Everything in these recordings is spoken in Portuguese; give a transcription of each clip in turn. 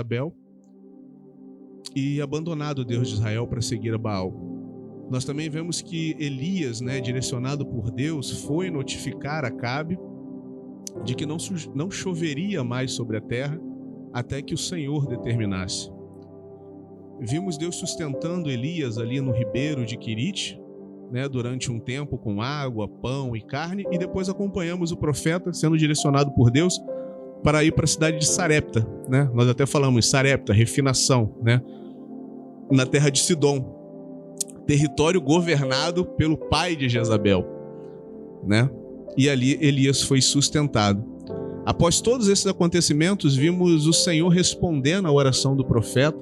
Jezabel e abandonado o Deus de Israel para seguir a Baal. Nós também vemos que Elias, direcionado por Deus, foi notificar Acabe de que não choveria mais sobre a terra até que o Senhor determinasse. Vimos Deus sustentando Elias ali no ribeiro de Querite, durante um tempo com água, pão e carne, e depois acompanhamos o profeta sendo direcionado por Deus para ir para a cidade de Sarepta, Nós até falamos Sarepta, refinação, na terra de Sidom, território governado pelo pai de Jezabel, E ali Elias foi sustentado. Após todos esses acontecimentos, vimos o Senhor respondendo à oração do profeta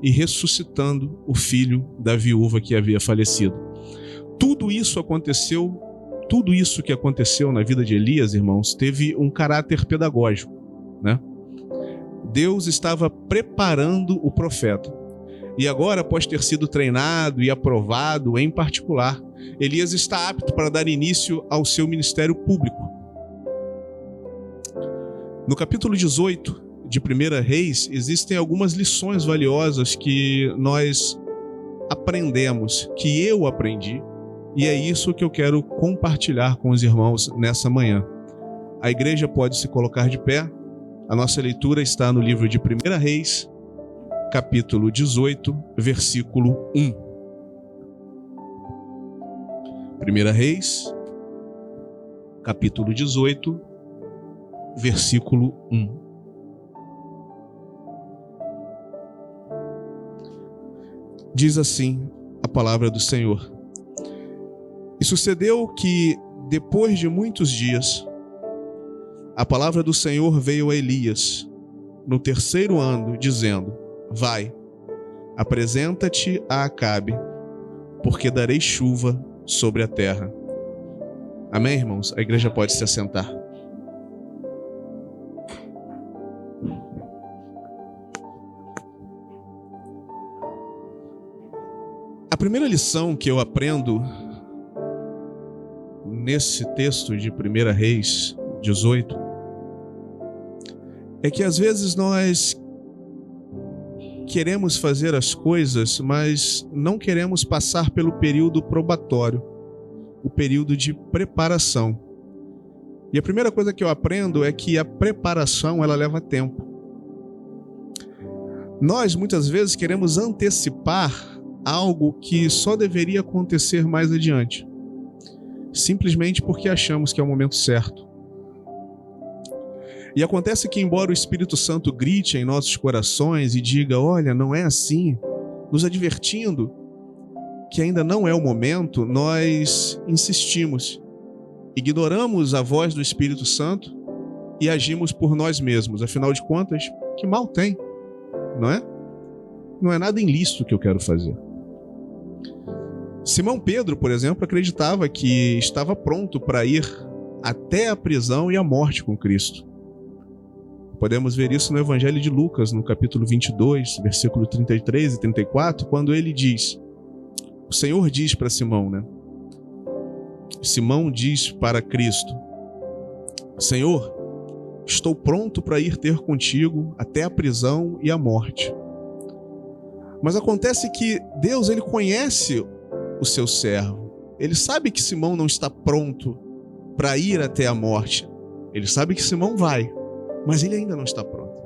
e ressuscitando o filho da viúva que havia falecido. Tudo isso que aconteceu na vida de Elias, irmãos, teve um caráter pedagógico, Deus estava preparando o profeta. E agora, após ter sido treinado e aprovado em particular, Elias está apto para dar início ao seu ministério público. No capítulo 18 de 1 Reis, existem algumas lições valiosas que nós aprendemos, que eu aprendi, e é isso que eu quero compartilhar com os irmãos nessa manhã. A igreja pode se colocar de pé. A nossa leitura está no livro de 1 Reis, capítulo 18, versículo 1. 1 Reis, capítulo 18, versículo 1. Diz assim a palavra do Senhor: E sucedeu que, depois de muitos dias, a palavra do Senhor veio a Elias, no 3º ano, dizendo: Vai, apresenta-te a Acabe, porque darei chuva sobre a terra. Amém, irmãos? A igreja pode se assentar. A primeira lição que eu aprendo nesse texto de 1 Reis 18 é que às vezes nós queremos fazer as coisas, mas não queremos passar pelo período probatório, o período de preparação. E a primeira coisa que eu aprendo é que a preparação, ela leva tempo. Nós muitas vezes queremos antecipar algo que só deveria acontecer mais adiante, simplesmente porque achamos que é o momento certo. E acontece que, embora o Espírito Santo grite em nossos corações e diga: olha, não é assim, nos advertindo que ainda não é o momento, nós insistimos, ignoramos a voz do Espírito Santo e agimos por nós mesmos. Afinal de contas, que mal tem, não é? Não é nada ilícito que eu quero fazer. Simão Pedro, por exemplo, acreditava que estava pronto para ir até a prisão e a morte com Cristo. Podemos ver isso no Evangelho de Lucas, no capítulo 22, versículo 33 e 34, quando ele diz, o Senhor diz para Simão, Simão diz para Cristo: Senhor, estou pronto para ir ter contigo até a prisão e a morte. Mas acontece que Deus, ele conhece o seu servo. Ele sabe que Simão não está pronto para ir até a morte. Ele sabe que Simão vai, mas ele ainda não está pronto.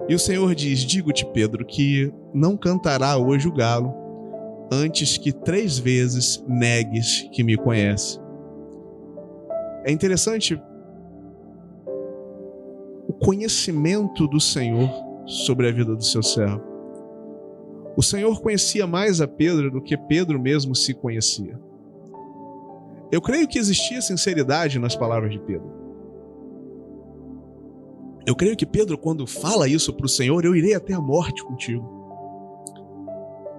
E o Senhor diz: digo-te, Pedro, que não cantará hoje o galo antes que 3 vezes negues que me conhece. É interessante o conhecimento do Senhor sobre a vida do seu servo. O Senhor conhecia mais a Pedro do que Pedro mesmo se conhecia. Eu creio que existia sinceridade nas palavras de Pedro. Eu creio que Pedro, quando fala isso para o Senhor: eu irei até a morte contigo.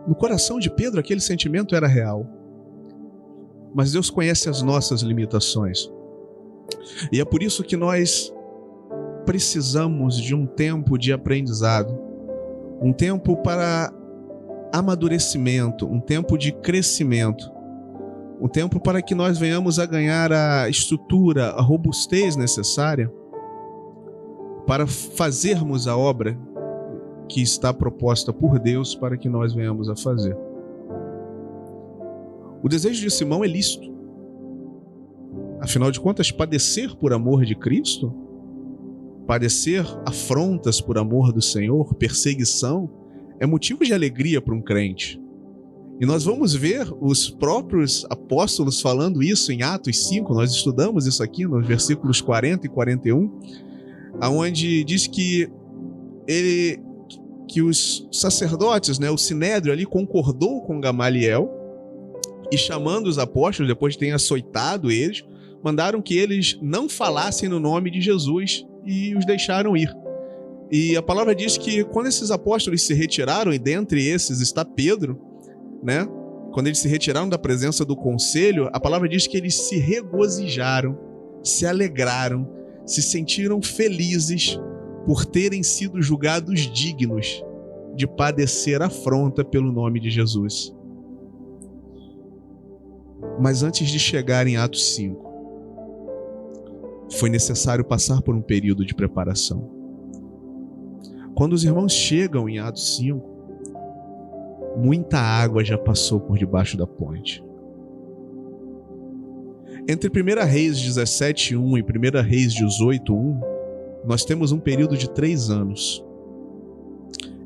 No coração de Pedro, aquele sentimento era real. Mas Deus conhece as nossas limitações. E é por isso que nós precisamos de um tempo de aprendizado, um tempo para amadurecimento, um tempo de crescimento, um tempo para que nós venhamos a ganhar a estrutura, a robustez necessária para fazermos a obra que está proposta por Deus para que nós venhamos a fazer. O desejo de Simão é lícito. Afinal de contas, padecer por amor de Cristo, padecer afrontas por amor do Senhor, perseguição, é motivo de alegria para um crente. E nós vamos ver os próprios apóstolos falando isso em Atos 5, nós estudamos isso aqui nos versículos 40 e 41, onde diz que os sacerdotes, o Sinédrio ali concordou com Gamaliel e, chamando os apóstolos, depois de terem açoitado eles, mandaram que eles não falassem no nome de Jesus e os deixaram ir. E a palavra diz que quando esses apóstolos se retiraram, e dentre esses está Pedro, quando eles se retiraram da presença do conselho, a palavra diz que eles se regozijaram, se alegraram, se sentiram felizes por terem sido julgados dignos de padecer afronta pelo nome de Jesus. Mas antes de chegar em Atos 5, foi necessário passar por um período de preparação. Quando os irmãos chegam em Atos 5, muita água já passou por debaixo da ponte. Entre 1 Reis 17:1 e 1 Reis 18:1, nós temos um período de 3 anos.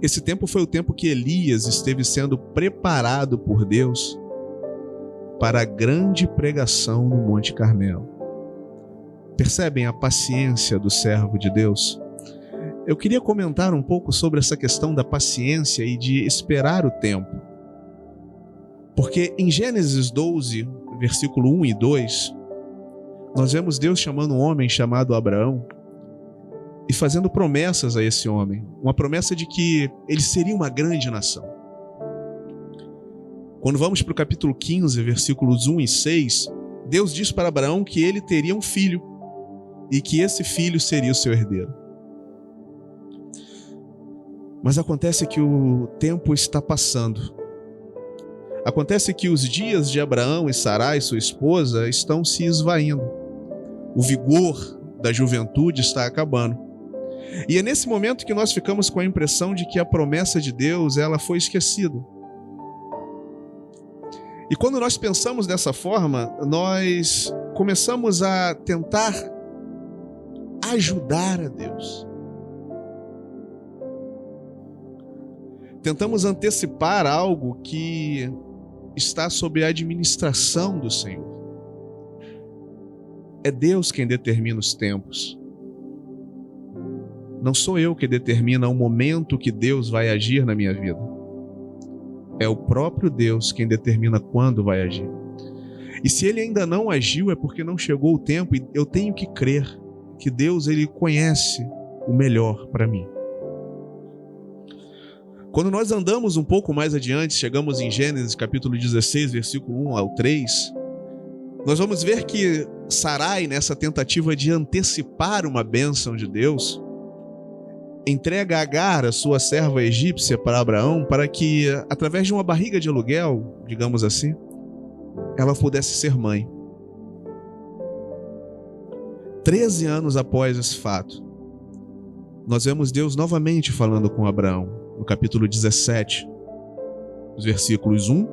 Esse tempo foi o tempo que Elias esteve sendo preparado por Deus para a grande pregação no Monte Carmelo. Percebem a paciência do servo de Deus? Eu queria comentar um pouco sobre essa questão da paciência e de esperar o tempo. Porque em Gênesis 12, versículo 1 e 2, nós vemos Deus chamando um homem chamado Abraão e fazendo promessas a esse homem. Uma promessa de que ele seria uma grande nação. Quando vamos para o capítulo 15, versículos 1 e 6, Deus diz para Abraão que ele teria um filho e que esse filho seria o seu herdeiro. Mas acontece que o tempo está passando. Acontece que os dias de Abraão e Sarai, sua esposa, estão se esvaindo. O vigor da juventude está acabando. E é nesse momento que nós ficamos com a impressão de que a promessa de Deus, ela foi esquecida. E quando nós pensamos dessa forma, nós começamos a tentar ajudar a Deus. Tentamos antecipar algo que está sob a administração do Senhor. É Deus quem determina os tempos. Não sou eu que determina o momento que Deus vai agir na minha vida. É o próprio Deus quem determina quando vai agir. E se Ele ainda não agiu, é porque não chegou o tempo, e eu tenho que crer que Deus, Ele conhece o melhor para mim. Quando nós andamos um pouco mais adiante, chegamos em Gênesis capítulo 16, versículo 1 ao 3, nós vamos ver que Sarai, nessa tentativa de antecipar uma bênção de Deus, entrega Agar, a sua serva egípcia, para Abraão, para que, através de uma barriga de aluguel, digamos assim, ela pudesse ser mãe. 13 anos após esse fato, nós vemos Deus novamente falando com Abraão, no capítulo 17, nos versículos 1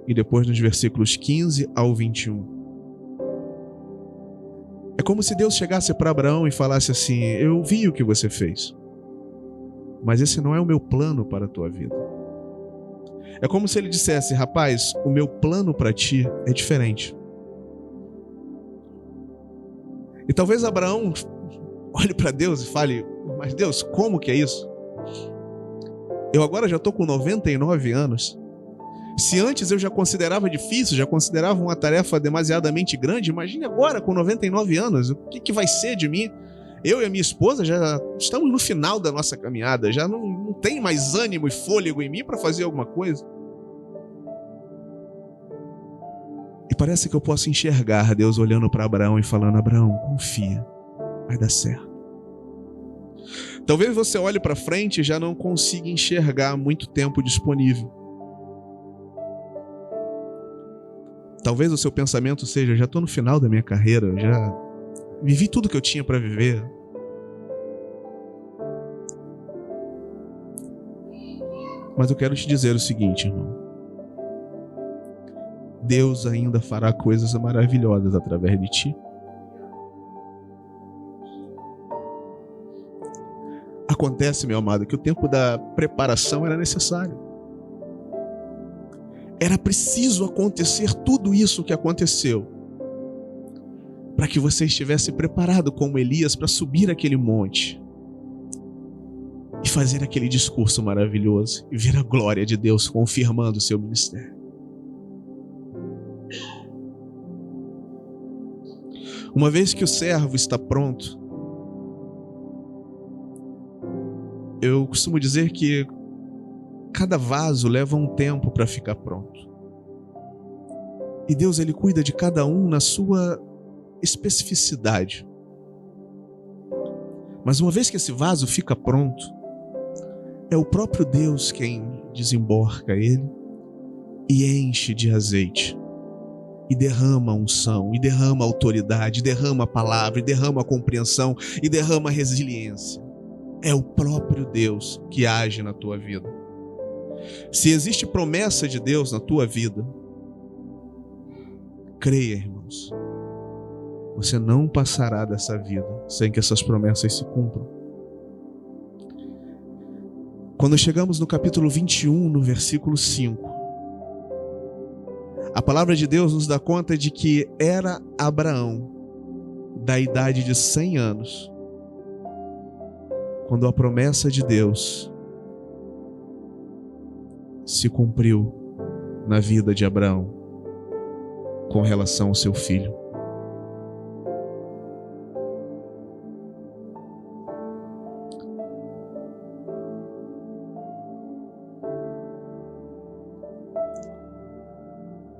e depois nos versículos 15 ao 21. É como se Deus chegasse para Abraão e falasse assim: eu vi o que você fez, mas esse não é o meu plano para a tua vida. É como se ele dissesse: rapaz, o meu plano para ti é diferente. E talvez Abraão olhe para Deus e fale: mas Deus, como que é isso? Eu agora já estou com 99 anos. Se antes eu já considerava difícil, já considerava uma tarefa demasiadamente grande, imagine agora com 99 anos, o que vai ser de mim? Eu e a minha esposa já estamos no final da nossa caminhada, já não tem mais ânimo e fôlego em mim para fazer alguma coisa. E parece que eu posso enxergar Deus olhando para Abraão e falando: Abraão, confia, vai dar certo. Talvez você olhe para frente e já não consiga enxergar muito tempo disponível. Talvez o seu pensamento seja: já estou no final da minha carreira, já vivi tudo que eu tinha para viver. Mas eu quero te dizer o seguinte, irmão. Deus ainda fará coisas maravilhosas através de ti. Acontece, meu amado, que o tempo da preparação era necessário. Era preciso acontecer tudo isso que aconteceu para que você estivesse preparado como Elias para subir aquele monte e fazer aquele discurso maravilhoso e ver a glória de Deus confirmando o seu ministério. Uma vez que o servo está pronto, eu costumo dizer que cada vaso leva um tempo para ficar pronto. E Deus, Ele cuida de cada um na sua especificidade. Mas uma vez que esse vaso fica pronto, é o próprio Deus quem desemborca ele e enche de azeite. E derrama a unção, e derrama a autoridade, e derrama a palavra, e derrama a compreensão, e derrama a resiliência. É o próprio Deus que age na tua vida. Se existe promessa de Deus na tua vida, creia, irmãos, você não passará dessa vida sem que essas promessas se cumpram. Quando chegamos no capítulo 21, no versículo 5, a palavra de Deus nos dá conta de que era Abraão, da idade de 100 anos, quando a promessa de Deus se cumpriu na vida de Abraão com relação ao seu filho.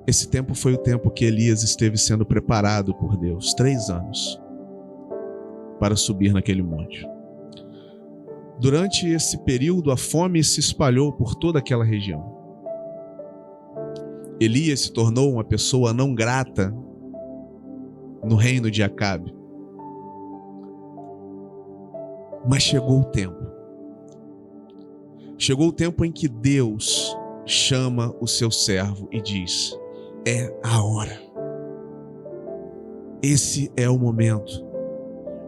Esse tempo foi o tempo que Elias esteve sendo preparado por Deus, 3 anos, para subir naquele monte. Durante esse período, a fome se espalhou por toda aquela região. Elias se tornou uma pessoa não grata no reino de Acabe. Mas chegou o tempo. Chegou o tempo em que Deus chama o seu servo e diz: é a hora. Esse é o momento.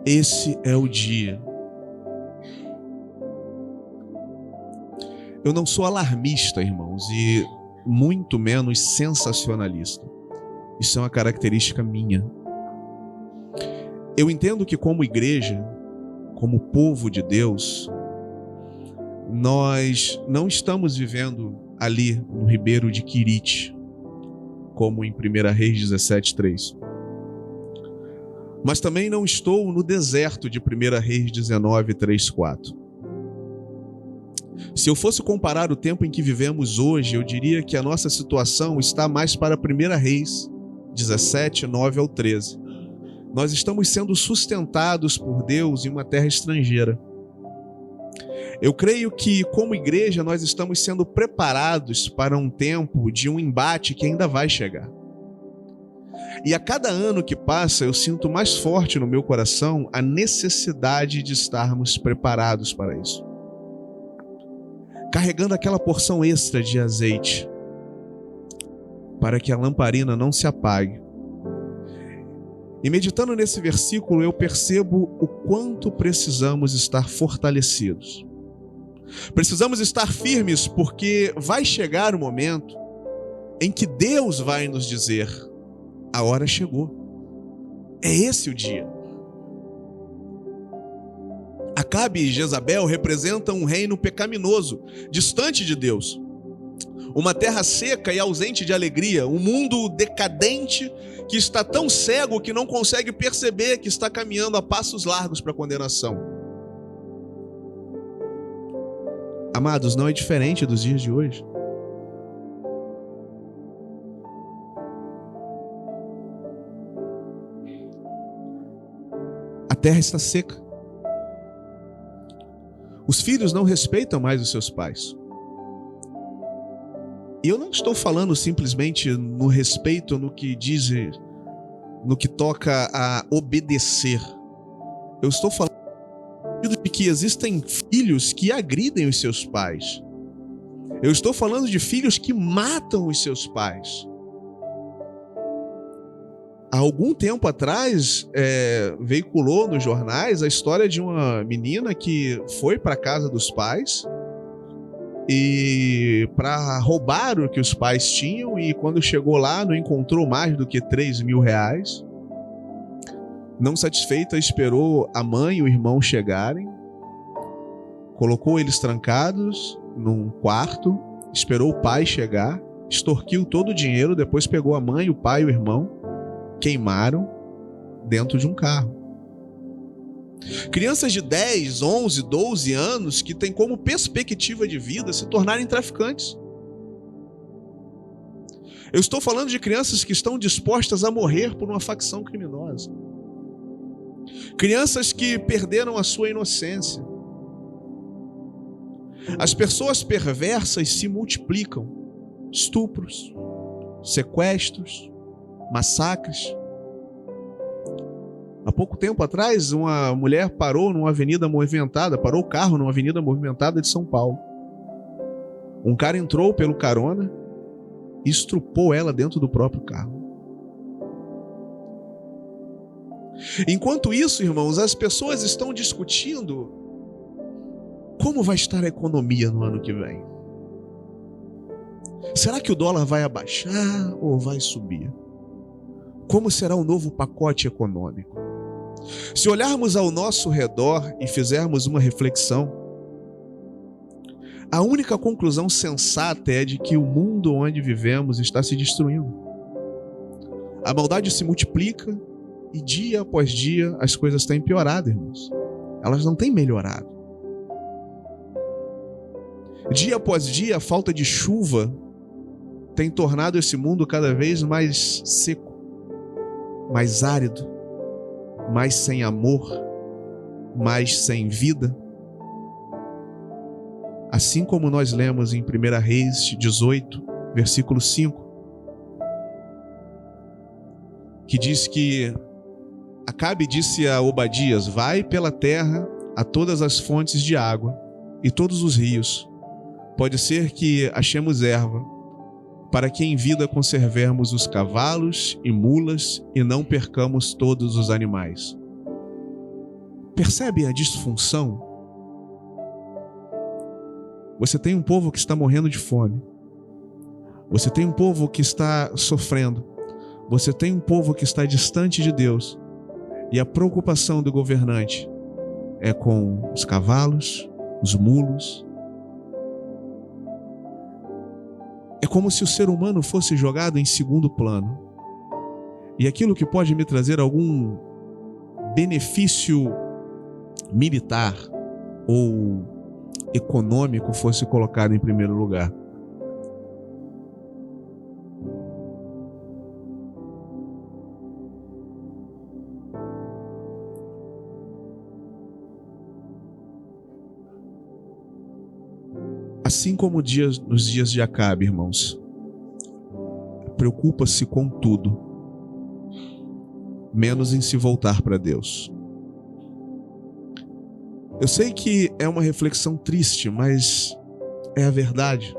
Esse é o dia. Eu não sou alarmista, irmãos, e muito menos sensacionalista. Isso é uma característica minha. Eu entendo que como igreja, como povo de Deus, nós não estamos vivendo ali no Ribeiro de Quirite, como em 1 Reis 17:3. Mas também não estou no deserto de 1 Reis 19:3-4. Se eu fosse comparar o tempo em que vivemos hoje, eu diria que a nossa situação está mais para 1 Reis 17:9-13. Nós estamos sendo sustentados por Deus em uma terra estrangeira. Eu creio que, como igreja, nós estamos sendo preparados para um tempo de um embate que ainda vai chegar. E a cada ano que passa, eu sinto mais forte no meu coração a necessidade de estarmos preparados para isso. Carregando aquela porção extra de azeite, para que a lamparina não se apague. E meditando nesse versículo, eu percebo o quanto precisamos estar fortalecidos. Precisamos estar firmes, porque vai chegar o momento em que Deus vai nos dizer: a hora chegou. É esse o dia. Acabe e Jezabel representam um reino pecaminoso, distante de Deus. Uma terra seca e ausente de alegria, um mundo decadente que está tão cego que não consegue perceber que está caminhando a passos largos para a condenação. Amados, não é diferente dos dias de hoje. A terra está seca. Os filhos não respeitam mais os seus pais. E eu não estou falando simplesmente no respeito no que diz, no que toca a obedecer. Eu estou falando de que existem filhos que agridem os seus pais. Eu estou falando de filhos que matam os seus pais. Há algum tempo atrás, veiculou nos jornais a história de uma menina que foi para a casa dos pais e para roubar o que os pais tinham, e quando chegou lá não encontrou mais do que R$3.000. Não satisfeita, esperou a mãe e o irmão chegarem, colocou eles trancados num quarto, esperou o pai chegar, extorquiu todo o dinheiro, depois pegou a mãe, o pai e o irmão, queimaram dentro de um carro. Crianças de 10, 11, 12 anos que têm como perspectiva de vida se tornarem traficantes. Eu estou falando de crianças que estão dispostas a morrer por uma facção criminosa. Crianças que perderam a sua inocência. As pessoas perversas se multiplicam. Estupros, sequestros, massacres. Há pouco tempo atrás, uma mulher parou o carro numa avenida movimentada de São Paulo. Um cara entrou pelo carona e estrupou ela dentro do próprio carro. Enquanto isso, irmãos, as pessoas estão discutindo como vai estar a economia no ano que vem. Será que o dólar vai abaixar ou vai subir? Como será o novo pacote econômico? Se olharmos ao nosso redor e fizermos uma reflexão, a única conclusão sensata é de que o mundo onde vivemos está se destruindo. A maldade se multiplica e dia após dia as coisas têm piorado, irmãos. Elas não têm melhorado. Dia após dia a falta de chuva tem tornado esse mundo cada vez mais seco, mais árido, mais sem amor, mais sem vida. Assim como nós lemos em 1 Reis 18, versículo 5, que diz que Acabe disse a Obadias: vai pela terra a todas as fontes de água e todos os rios. Pode ser que achemos erva, para que em vida conservemos os cavalos e mulas e não percamos todos os animais. Percebe a disfunção? Você tem um povo que está morrendo de fome. Você tem um povo que está sofrendo. Você tem um povo que está distante de Deus. E a preocupação do governante é com os cavalos, os mulos. É como se o ser humano fosse jogado em segundo plano. E aquilo que pode me trazer algum benefício militar ou econômico fosse colocado em primeiro lugar. Assim como nos dias de Acabe, irmãos, preocupa-se com tudo, menos em se voltar para Deus. Eu sei que é uma reflexão triste, mas é a verdade.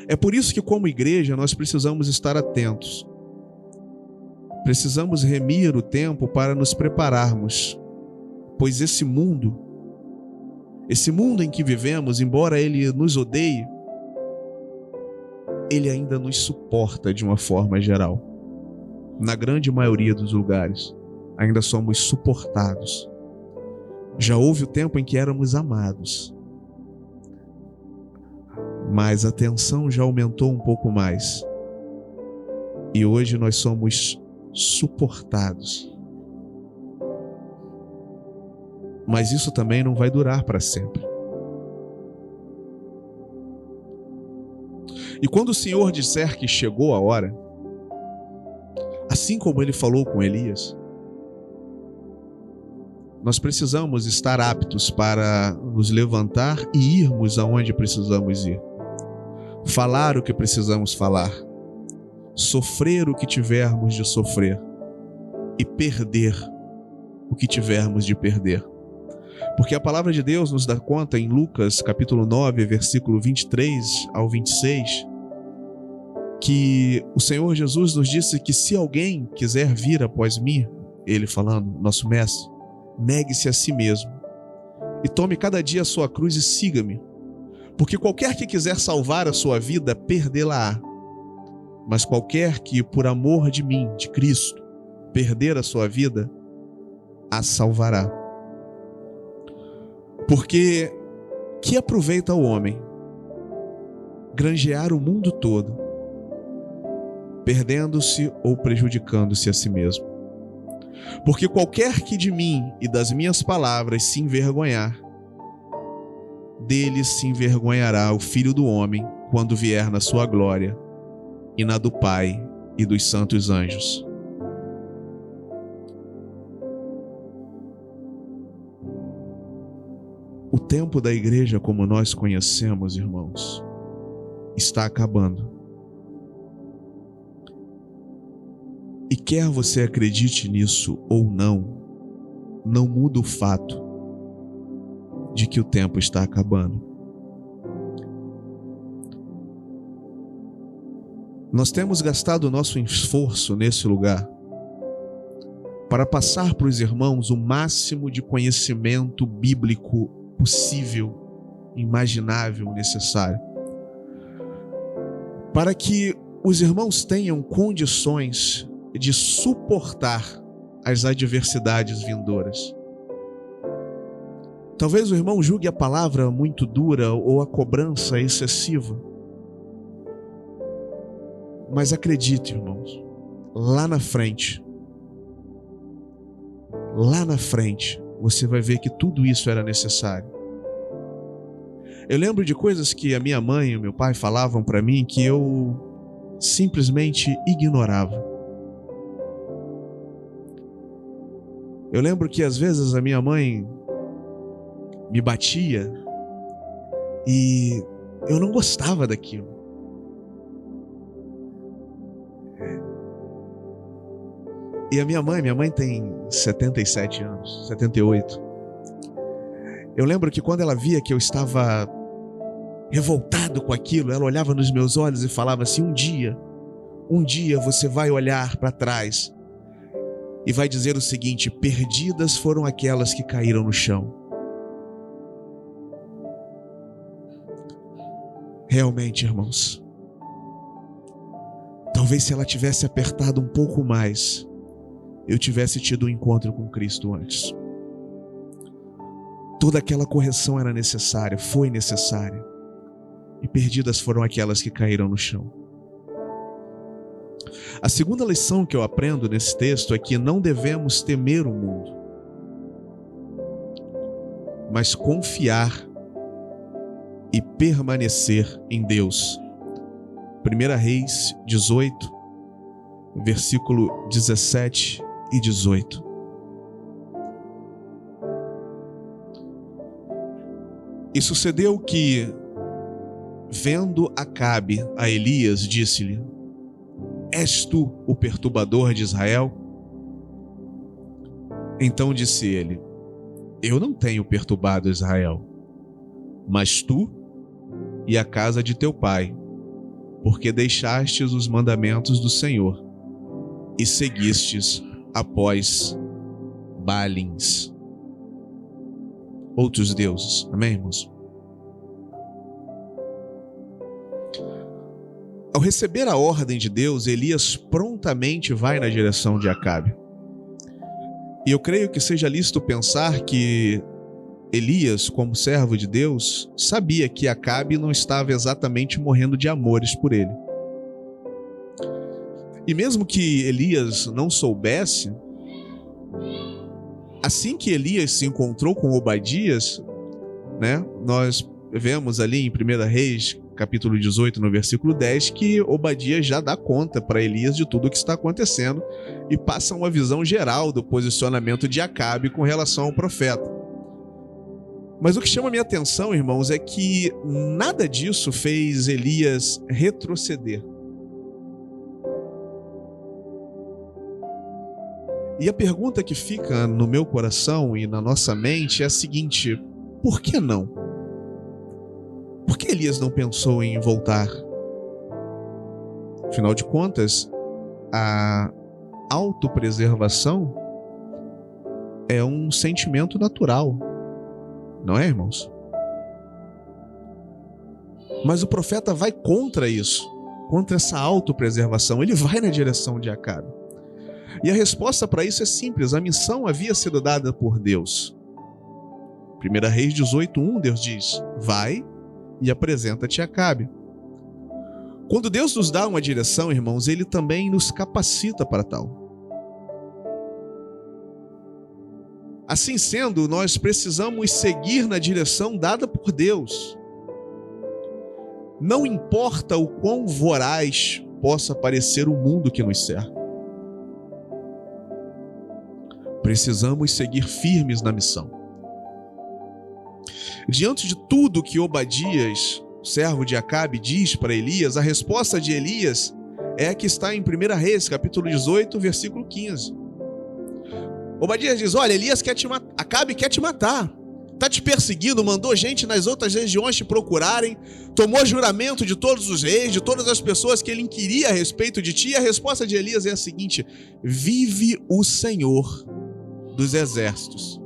É por isso que, como igreja, nós precisamos estar atentos. Precisamos remir o tempo para nos prepararmos, pois esse mundo em que vivemos, embora ele nos odeie, ele ainda nos suporta de uma forma geral. Na grande maioria dos lugares, ainda somos suportados. Já houve o tempo em que éramos amados, mas a tensão já aumentou um pouco mais. E hoje nós somos suportados. Mas isso também não vai durar para sempre. E quando o Senhor disser que chegou a hora, assim como ele falou com Elias, nós precisamos estar aptos para nos levantar e irmos aonde precisamos ir. Falar o que precisamos falar. Sofrer o que tivermos de sofrer. E perder o que tivermos de perder. Porque a palavra de Deus nos dá conta em Lucas capítulo 9, versículo 23 ao 26, que o Senhor Jesus nos disse que se alguém quiser vir após mim, ele falando, nosso mestre, negue-se a si mesmo e tome cada dia a sua cruz e siga-me. Porque qualquer que quiser salvar a sua vida, perdê-la-á. Mas qualquer que, por amor de mim, de Cristo, perder a sua vida, a salvará. Porque que aproveita o homem granjear o mundo todo, perdendo-se ou prejudicando-se a si mesmo? Porque qualquer que de mim e das minhas palavras se envergonhar, dele se envergonhará o Filho do Homem quando vier na sua glória e na do Pai e dos santos anjos. O tempo da igreja como nós conhecemos, irmãos, está acabando. E quer você acredite nisso ou não, não muda o fato de que o tempo está acabando. Nós temos gastado o nosso esforço nesse lugar para passar para os irmãos o máximo de conhecimento bíblico possível, imaginável, necessário, para que os irmãos tenham condições de suportar as adversidades vindouras. Talvez o irmão julgue a palavra muito dura ou a cobrança excessiva. Mas acredite, irmãos, lá na frente, você vai ver que tudo isso era necessário. Eu lembro de coisas que a minha mãe e o meu pai falavam para mim que eu simplesmente ignorava. Eu lembro que às vezes a minha mãe me batia e eu não gostava daquilo. E a minha mãe tem 77 anos, 78. Eu lembro que quando ela via que eu estava revoltado com aquilo, ela olhava nos meus olhos e falava assim: um dia você vai olhar para trás e vai dizer o seguinte: perdidas foram aquelas que caíram no chão. Realmente, irmãos, talvez se ela tivesse apertado um pouco mais, eu tivesse tido um encontro com Cristo antes. Toda aquela correção era necessária, foi necessária. E perdidas foram aquelas que caíram no chão. A segunda lição que eu aprendo nesse texto é que não devemos temer o mundo, mas confiar e permanecer em Deus. 1 Reis 18, versículo 17 e 18. E sucedeu que, vendo Acabe a Elias, disse-lhe: és tu o perturbador de Israel? Então disse ele: eu não tenho perturbado Israel, mas tu e a casa de teu pai, porque deixastes os mandamentos do Senhor e seguistes após Baalins, outros deuses. Amém, irmãos? Ao receber a ordem de Deus, Elias prontamente vai na direção de Acabe. E eu creio que seja lícito pensar que Elias, como servo de Deus, sabia que Acabe não estava exatamente morrendo de amores por ele. E mesmo que Elias não soubesse, assim que Elias se encontrou com Obadias, nós vemos ali em 1 Reis, capítulo 18, no versículo 10, que Obadias já dá conta para Elias de tudo o que está acontecendo e passa uma visão geral do posicionamento de Acabe com relação ao profeta. Mas o que chama a minha atenção, irmãos, é que nada disso fez Elias retroceder. E a pergunta que fica no meu coração e na nossa mente é a seguinte: por que não? Por que Elias não pensou em voltar? Afinal de contas, a autopreservação é um sentimento natural, não é, irmãos? Mas o profeta vai contra isso, contra essa autopreservação. Ele vai na direção de Acabe. E a resposta para isso é simples: a missão havia sido dada por Deus. 1 Reis 18:1, Deus diz: vai e apresenta-te a Acabe. Quando Deus nos dá uma direção, irmãos, Ele também nos capacita para tal. Assim sendo, nós precisamos seguir na direção dada por Deus. Não importa o quão voraz possa parecer o mundo que nos cerca. Precisamos seguir firmes na missão. Diante de tudo que Obadias, servo de Acabe, diz para Elias, a resposta de Elias é a que está em 1 Reis, capítulo 18, versículo 15. Obadias diz: olha, Elias quer te matar, Acabe quer te matar, está te perseguindo, mandou gente nas outras regiões te procurarem, tomou juramento de todos os reis, de todas as pessoas que ele inquiria a respeito de ti. E a resposta de Elias é a seguinte: vive o Senhor dos exércitos,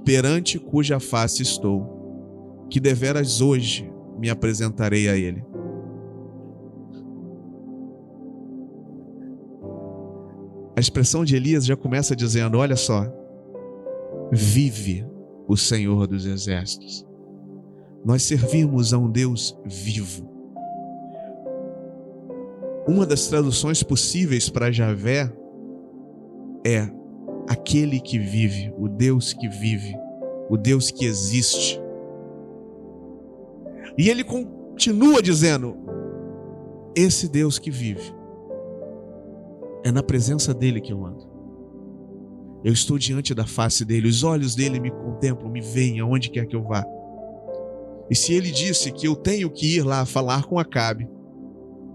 perante cuja face estou, que deveras hoje me apresentarei a ele. A expressão de Elias já começa dizendo: olha só, vive o Senhor dos exércitos. Nós servimos a um Deus vivo. Uma das traduções possíveis para Javé é aquele que vive, o Deus que vive, o Deus que existe. E ele continua dizendo: esse Deus que vive, é na presença dele que eu ando. Eu estou diante da face dele, os olhos dele me contemplam, me veem aonde quer que eu vá. E se ele disse que eu tenho que ir lá falar com Acabe,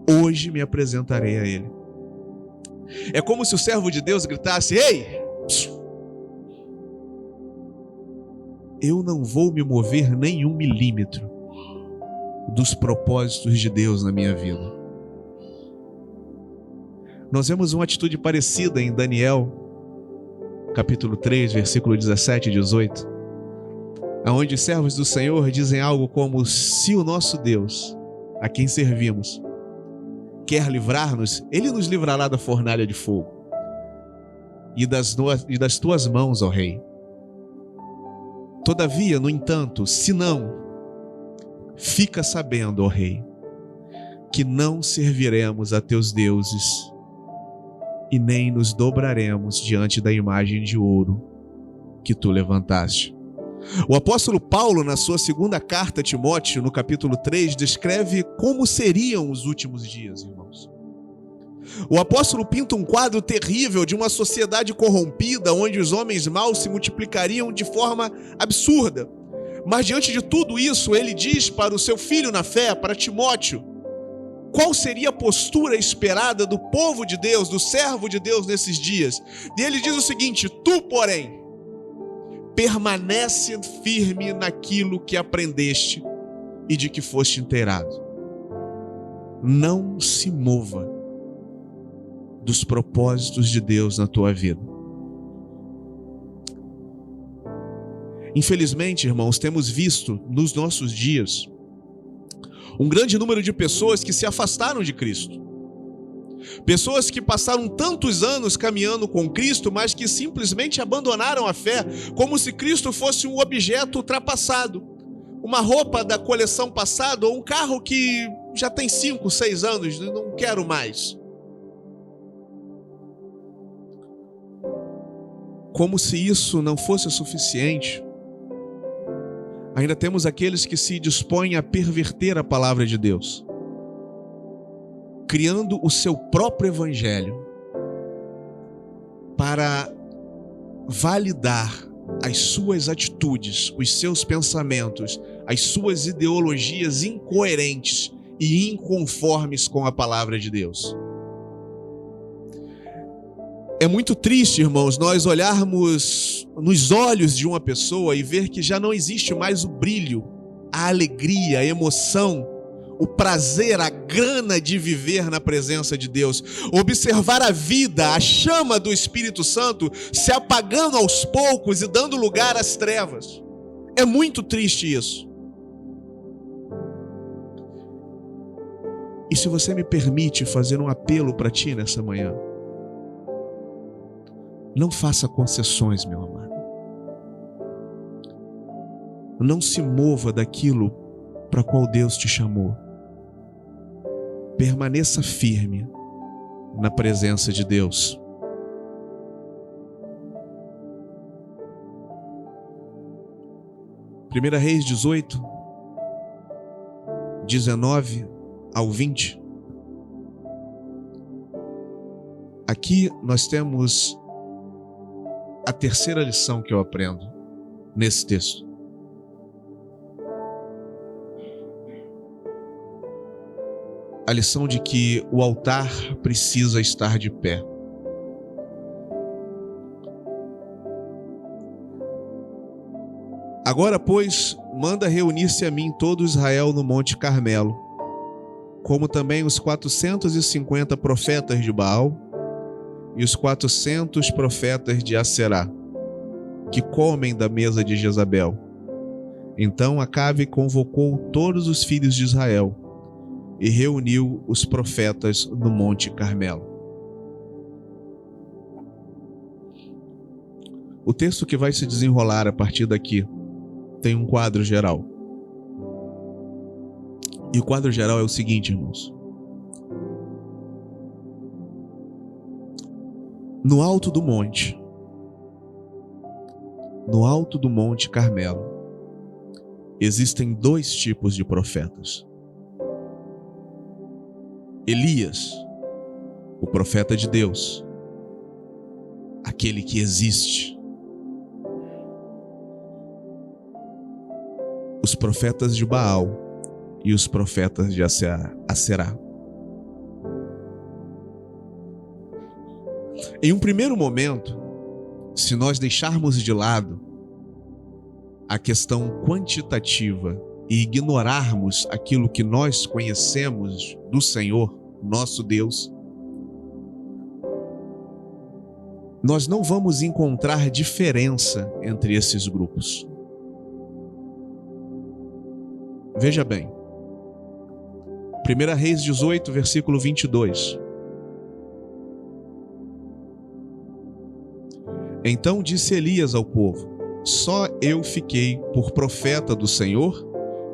hoje me apresentarei a ele. É como se o servo de Deus gritasse: ei, eu não vou me mover nem 1 milímetro dos propósitos de Deus na minha vida. Nós vemos uma atitude parecida em Daniel, capítulo 3, versículo 17 e 18, onde os servos do Senhor dizem algo como: se o nosso Deus, a quem servimos, quer livrar-nos, ele nos livrará da fornalha de fogo e das tuas mãos, ó rei. Todavia, no entanto, se não, fica sabendo, ó rei, que não serviremos a teus deuses e nem nos dobraremos diante da imagem de ouro que tu levantaste. O apóstolo Paulo, na sua segunda carta a Timóteo, no capítulo 3, descreve como seriam os últimos dias, irmãos. O apóstolo pinta um quadro terrível de uma sociedade corrompida, onde os homens maus se multiplicariam de forma absurda. Mas diante de tudo isso, ele diz para o seu filho na fé, para Timóteo, qual seria a postura esperada do povo de Deus, do servo de Deus nesses dias. E ele diz o seguinte: tu, porém, permanece firme naquilo que aprendeste e de que foste inteirado. Não se mova dos propósitos de Deus na tua vida. Infelizmente, irmãos, temos visto nos nossos dias um grande número de pessoas que se afastaram de Cristo. Pessoas que passaram tantos anos caminhando com Cristo, mas que simplesmente abandonaram a fé, como se Cristo fosse um objeto ultrapassado, uma roupa da coleção passada, ou um carro que já tem 5, 6 anos, não quero mais. Como se isso não fosse o suficiente, ainda temos aqueles que se dispõem a perverter a palavra de Deus, criando o seu próprio evangelho para validar as suas atitudes, os seus pensamentos, as suas ideologias incoerentes e inconformes com a palavra de Deus. É muito triste, irmãos, nós olharmos nos olhos de uma pessoa e ver que já não existe mais o brilho, a alegria, a emoção, o prazer, a gana de viver na presença de Deus. Observar a vida, a chama do Espírito Santo se apagando aos poucos e dando lugar às trevas. É muito triste isso. E se você me permite fazer um apelo para ti nessa manhã, não faça concessões, meu amado. Não se mova daquilo para qual Deus te chamou. Permaneça firme na presença de Deus. Primeira Reis 18, 19 ao 20. Aqui nós temos a terceira lição que eu aprendo nesse texto. A lição de que o altar precisa estar de pé. Agora, pois, manda reunir-se a mim todo Israel no Monte Carmelo, como também os 450 profetas de Baal e os 400 profetas de Aserá, que comem da mesa de Jezabel. Então Acabe convocou todos os filhos de Israel e reuniu os profetas no Monte Carmelo. O texto que vai se desenrolar a partir daqui tem um quadro geral. E o quadro geral é o seguinte, irmãos. No alto do monte Carmelo, existem dois tipos de profetas. Elias, o profeta de Deus, aquele que existe. Os profetas de Baal e os profetas de Aserá. Em um primeiro momento, se nós deixarmos de lado a questão quantitativa e ignorarmos aquilo que nós conhecemos do Senhor, nosso Deus, nós não vamos encontrar diferença entre esses grupos. Veja bem, 1 Reis 18, versículo 22. Então disse Elias ao povo: só eu fiquei por profeta do Senhor,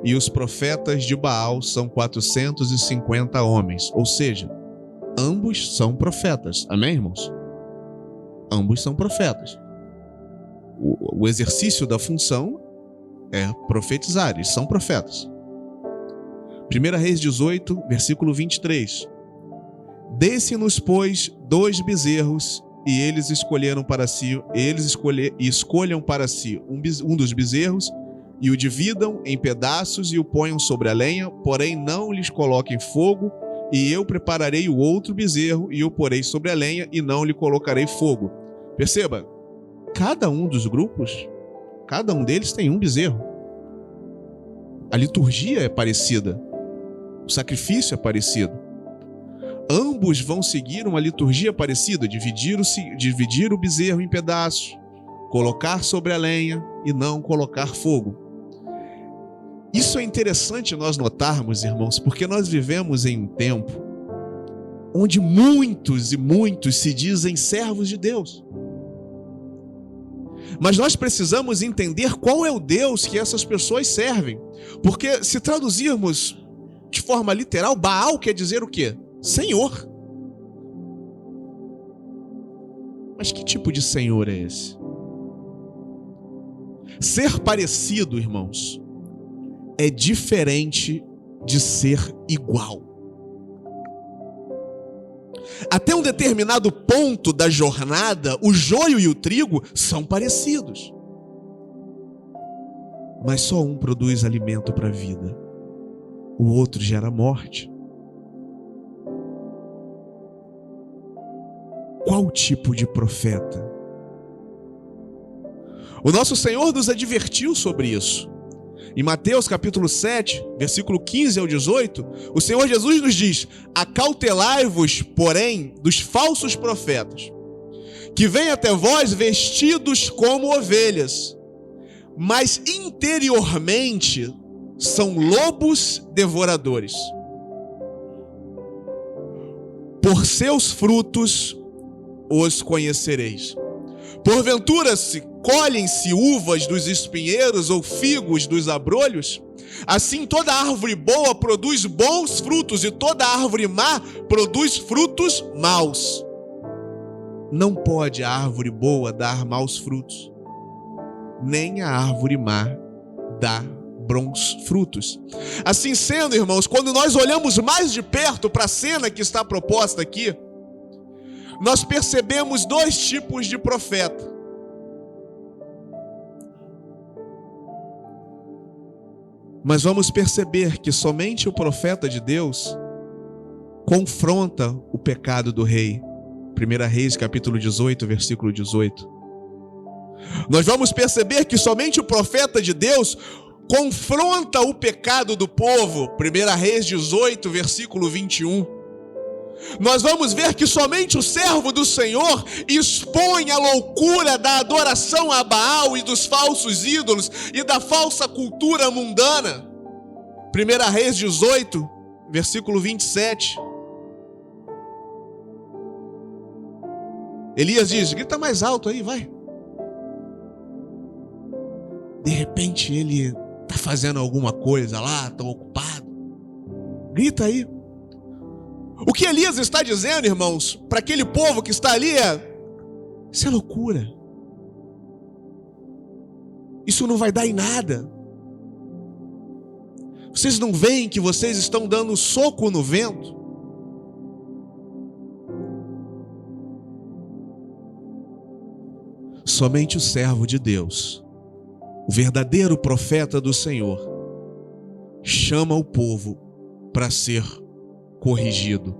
e os profetas de Baal são 450 homens. Ou seja, ambos são profetas. Amém, irmãos? Ambos são profetas. O exercício da função é profetizar, eles são profetas. 1 Reis 18, versículo 23. Desse-nos, pois, 2 bezerros, e eles escolham para si um dos bezerros, e o dividam em pedaços e o ponham sobre a lenha, porém não lhes coloquem fogo, e eu prepararei o outro bezerro e o porei sobre a lenha, e não lhe colocarei fogo. Perceba, cada um dos grupos, cada um deles tem um bezerro. A liturgia é parecida, o sacrifício é parecido. Ambos vão seguir uma liturgia parecida, dividir o bezerro em pedaços, colocar sobre a lenha e não colocar fogo. Isso é interessante nós notarmos, irmãos, porque nós vivemos em um tempo onde muitos e muitos se dizem servos de Deus. Mas nós precisamos entender qual é o Deus que essas pessoas servem. Porque se traduzirmos de forma literal, Baal quer dizer o quê? Senhor. Mas que tipo de Senhor é esse? Ser parecido, irmãos, é diferente de ser igual. Até um determinado ponto da jornada, o joio e o trigo são parecidos. Mas só um produz alimento para a vida, o outro gera morte. Qual tipo de profeta? O nosso Senhor nos advertiu sobre isso. Em Mateus capítulo 7, versículo 15 ao 18, o Senhor Jesus nos diz: acautelai-vos, porém, dos falsos profetas, que vêm até vós vestidos como ovelhas, mas interiormente são lobos devoradores. Por seus frutos os conhecereis. Porventura se colhem-se uvas dos espinheiros ou figos dos abrolhos? Assim toda árvore boa produz bons frutos e toda árvore má produz frutos maus. Não pode a árvore boa dar maus frutos, nem a árvore má dar bons frutos. Assim sendo, irmãos, quando nós olhamos mais de perto para a cena que está proposta aqui, nós percebemos dois tipos de profeta. Mas vamos perceber que somente o profeta de Deus confronta o pecado do rei. 1 Reis, capítulo 18, versículo 18. Nós vamos perceber que somente o profeta de Deus confronta o pecado do povo. 1 Reis 18, versículo 21. Nós vamos ver que somente o servo do Senhor expõe a loucura da adoração a Baal e dos falsos ídolos e da falsa cultura mundana. 1 Reis 18, versículo 27. Elias diz: grita mais alto aí, vai. De repente ele está fazendo alguma coisa lá, está ocupado. Grita aí. O que Elias está dizendo, irmãos, para aquele povo que está ali isso é loucura. Isso não vai dar em nada. Vocês não veem que vocês estão dando soco no vento? Somente o servo de Deus, o verdadeiro profeta do Senhor, chama o povo para ser corrigido.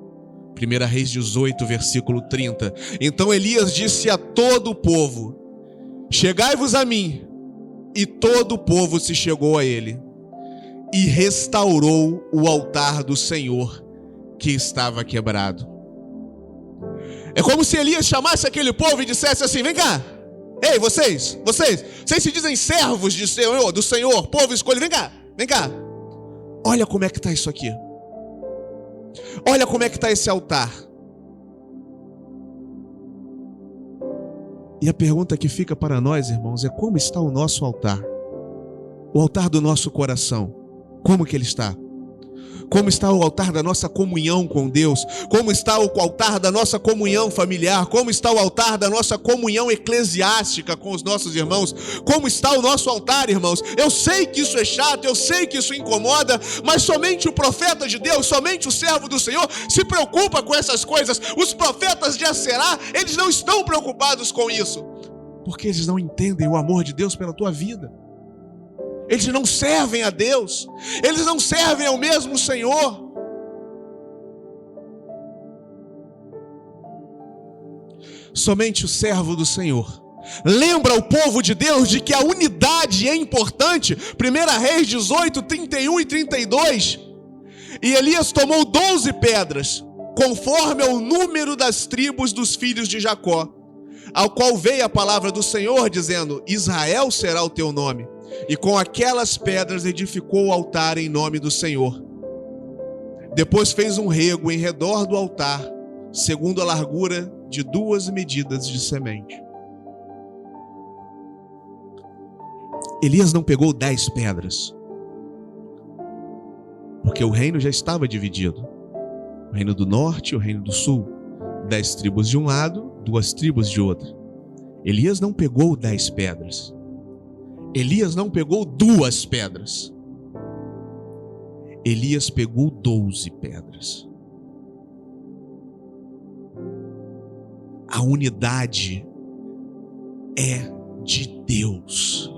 1 Reis 18, versículo 30. Então Elias disse a todo o povo: chegai-vos a mim. E todo o povo se chegou a ele e restaurou o altar do Senhor que estava quebrado. É como se Elias chamasse aquele povo e dissesse assim: vem cá, ei, vocês se dizem servos do Senhor, povo escolhido, vem cá, olha como é que está isso aqui. Olha como é que está esse altar. E a pergunta que fica para nós, irmãos, é: como está o nosso altar? O altar do nosso coração, como que ele está? Como está o altar da nossa comunhão com Deus? Como está o altar da nossa comunhão familiar? Como está o altar da nossa comunhão eclesiástica com os nossos irmãos? Como está o nosso altar, irmãos? Eu sei que isso é chato, eu sei que isso incomoda, mas somente o profeta de Deus, somente o servo do Senhor se preocupa com essas coisas. Os profetas de Aserá, eles não estão preocupados com isso, porque eles não entendem o amor de Deus pela tua vida. Eles não servem a Deus, eles não servem ao mesmo Senhor. Somente o servo do Senhor lembra o povo de Deus de que a unidade é importante. 1 Reis 18, 31 e 32. E Elias tomou 12 pedras, conforme ao número das tribos dos filhos de Jacó, ao qual veio a palavra do Senhor, dizendo: Israel será o teu nome. E com aquelas pedras edificou o altar em nome do Senhor. Depois fez um rego em redor do altar, segundo a largura de 2 medidas de semente. Elias não pegou 10 pedras, porque o reino já estava dividido. O reino do norte e o reino do sul. 10 tribos de um lado, 2 tribos de outro. Elias não pegou 10 pedras. Elias não pegou 2 pedras. Elias pegou 12 pedras. A unidade é de Deus.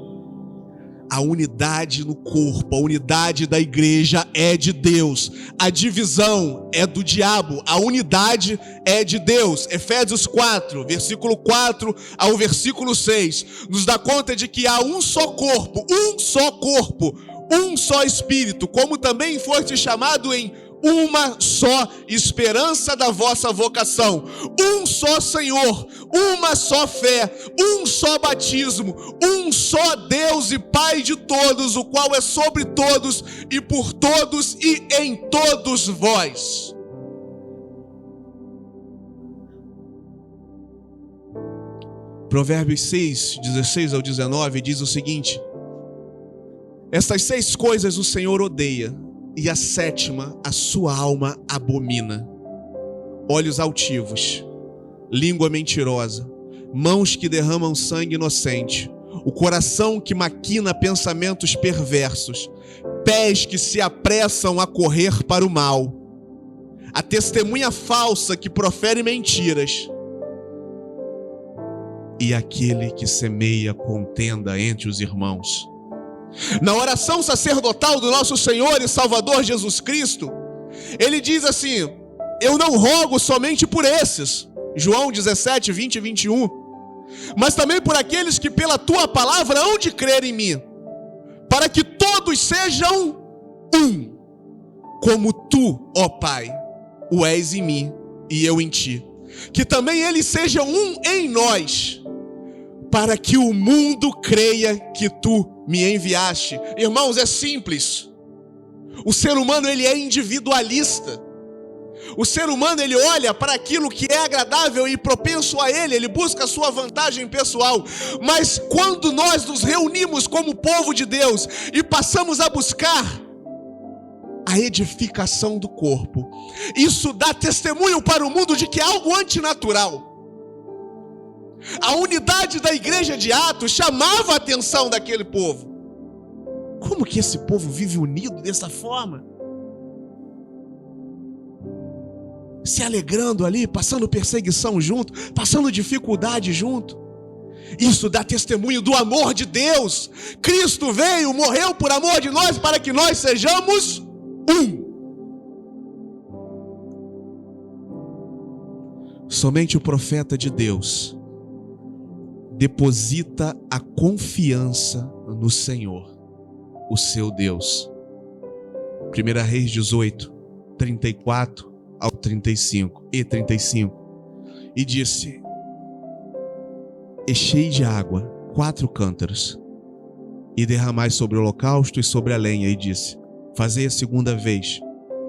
A unidade no corpo, a unidade da igreja é de Deus. A divisão é do diabo, a unidade é de Deus. Efésios 4, versículo 4 ao versículo 6, nos dá conta de que há um só corpo, um só espírito, como também foste chamado em uma só esperança da vossa vocação, um só Senhor, uma só fé, um só batismo, um só Deus e Pai de todos, o qual é sobre todos e por todos e em todos vós. Provérbios 6, 16 ao 19 diz o seguinte: estas 6 coisas o Senhor odeia, e a 7ª a sua alma abomina: olhos altivos, língua mentirosa, mãos que derramam sangue inocente, o coração que maquina pensamentos perversos, pés que se apressam a correr para o mal, a testemunha falsa que profere mentiras, e aquele que semeia contenda entre os irmãos. Na oração sacerdotal do nosso Senhor e Salvador Jesus Cristo, ele diz assim: eu não rogo somente por esses, João 17, 20 e 21, mas também por aqueles que pela tua palavra hão de crer em mim, para que todos sejam um, como tu, ó Pai, o és em mim e eu em ti, que também eles sejam um em nós, para que o mundo creia que tu me enviaste. Irmãos, é simples. O ser humano, ele é individualista. O ser humano, ele olha para aquilo que é agradável e propenso a ele busca a sua vantagem pessoal. Mas quando nós nos reunimos como povo de Deus e passamos a buscar a edificação do corpo, isso dá testemunho para o mundo de que é algo antinatural. A unidade da igreja de Atos chamava a atenção daquele povo. Como que esse povo vive unido dessa forma? Se alegrando ali, passando perseguição junto, passando dificuldade junto. Isso dá testemunho do amor de Deus. Cristo veio, morreu por amor de nós, para que nós sejamos um. Somente o profeta de Deus deposita a confiança no Senhor, o seu Deus. 1 Reis 18, 34 ao 35 e 35. E disse: enchei de água 4 cântaros, e derramai sobre o holocausto e sobre a lenha. E disse: fazei a 2ª vez.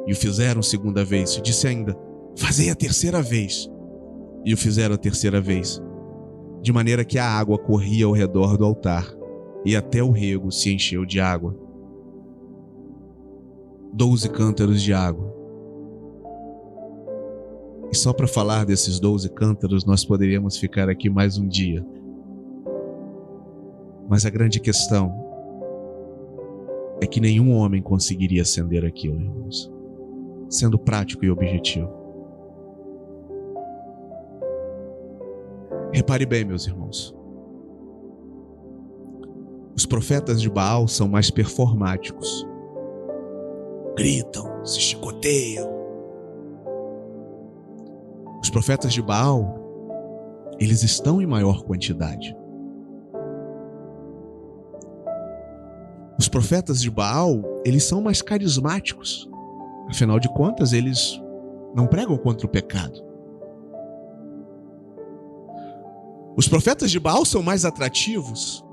E o fizeram 2ª vez. E disse ainda: fazei a 3ª vez. E o fizeram a 3ª vez. De maneira que a água corria ao redor do altar, e até o rego se encheu de água. 12 cântaros de água. E só para falar desses 12 cântaros, nós poderíamos ficar aqui mais um dia. Mas a grande questão é que nenhum homem conseguiria acender aquilo, irmãos. Sendo prático e objetivo. Repare bem, meus irmãos. Os profetas de Baal são mais performáticos. Gritam, se chicoteiam. Os profetas de Baal, eles estão em maior quantidade. Os profetas de Baal, eles são mais carismáticos. Afinal de contas, eles não pregam contra o pecado. Os profetas de Baal são mais atrativos.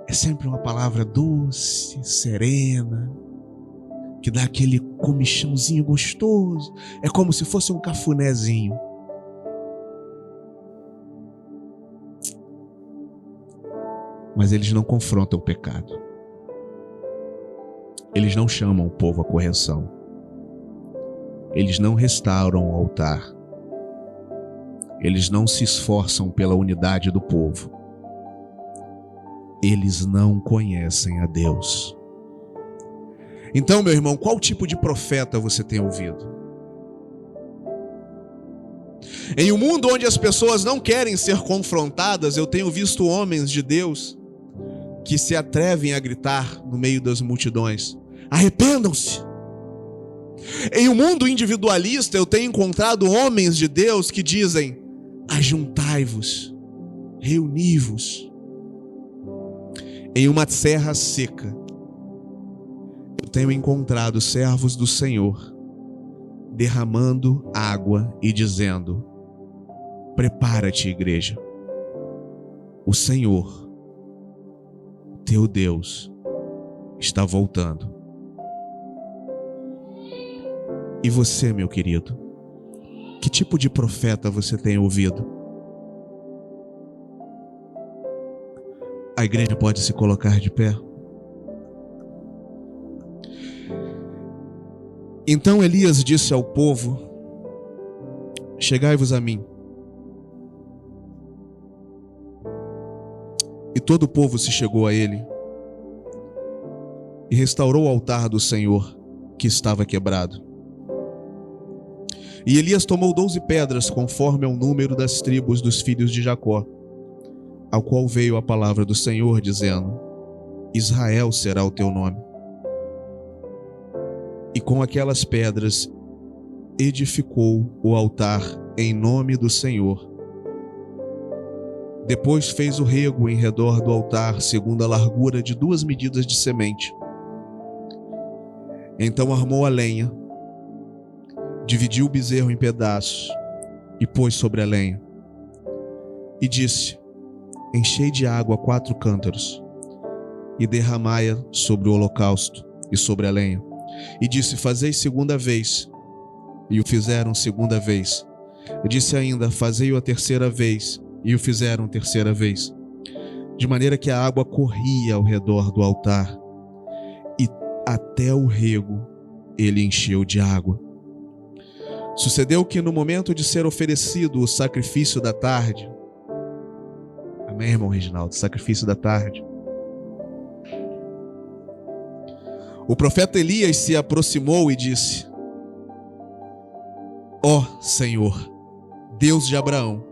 É sempre uma palavra doce, serena, que dá aquele comichãozinho gostoso. É como se fosse um cafunézinho. Mas eles não confrontam o pecado. Eles não chamam o povo à correção. Eles não restauram o altar. Eles não se esforçam pela unidade do povo. Eles não conhecem a Deus. Então, meu irmão, qual tipo de profeta você tem ouvido? Em um mundo onde as pessoas não querem ser confrontadas, eu tenho visto homens de Deus que se atrevem a gritar no meio das multidões: arrependam-se. Em um mundo individualista, eu tenho encontrado homens de Deus que dizem: ajuntai-vos, reuni-vos. Em uma terra seca, eu tenho encontrado servos do Senhor derramando água e dizendo: prepara-te, igreja, o Senhor, teu Deus, está voltando. E você, meu querido, que tipo de profeta você tem ouvido? A igreja pode se colocar de pé. Então Elias disse ao povo: chegai-vos a mim. E todo o povo se chegou a ele e restaurou o altar do Senhor, que estava quebrado. E Elias tomou 12 pedras, conforme ao número das tribos dos filhos de Jacó, ao qual veio a palavra do Senhor, dizendo: Israel será o teu nome. E com aquelas pedras edificou o altar em nome do Senhor. Depois fez o rego em redor do altar, segundo a largura de 2 medidas de semente. Então armou a lenha, dividiu o bezerro em pedaços e pôs sobre a lenha. E disse: enchei de água 4 cântaros e derramai-a sobre o holocausto e sobre a lenha. E disse: fazei segunda vez. E o fizeram segunda vez. E disse ainda: fazei-o a terceira vez. E o fizeram terceira vez. De maneira que a água corria ao redor do altar, e até o rego ele encheu de água. Sucedeu que no momento de ser oferecido o sacrifício da tarde, amém, irmão Reginaldo? Sacrifício da tarde, o profeta Elias se aproximou e disse: ó Senhor, Deus de Abraão,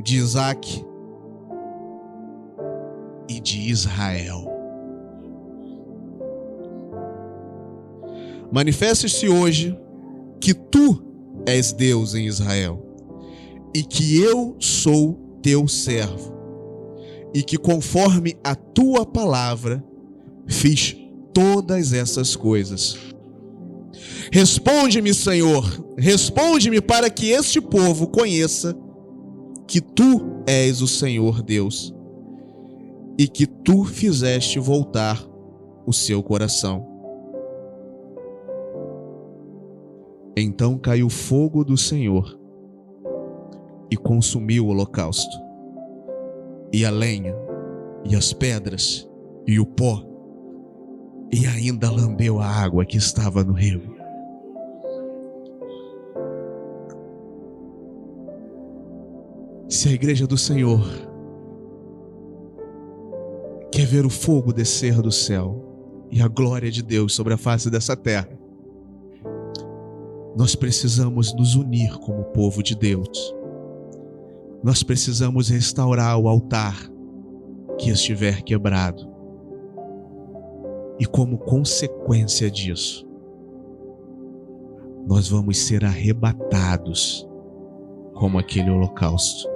de Isaque e de Israel, manifeste-se hoje que tu és Deus em Israel, e que eu sou teu servo, e que conforme a tua palavra fiz todas essas coisas. Responde-me, Senhor, responde-me, para que este povo conheça que tu és o Senhor Deus, e que tu fizeste voltar o seu coração. Então caiu fogo do Senhor e consumiu o holocausto, e a lenha, e as pedras, e o pó, e ainda lambeu a água que estava no rio. Se a igreja do Senhor quer ver o fogo descer do céu e a glória de Deus sobre a face dessa terra, nós precisamos nos unir como povo de Deus. Nós precisamos restaurar o altar que estiver quebrado. E como consequência disso, nós vamos ser arrebatados como aquele holocausto.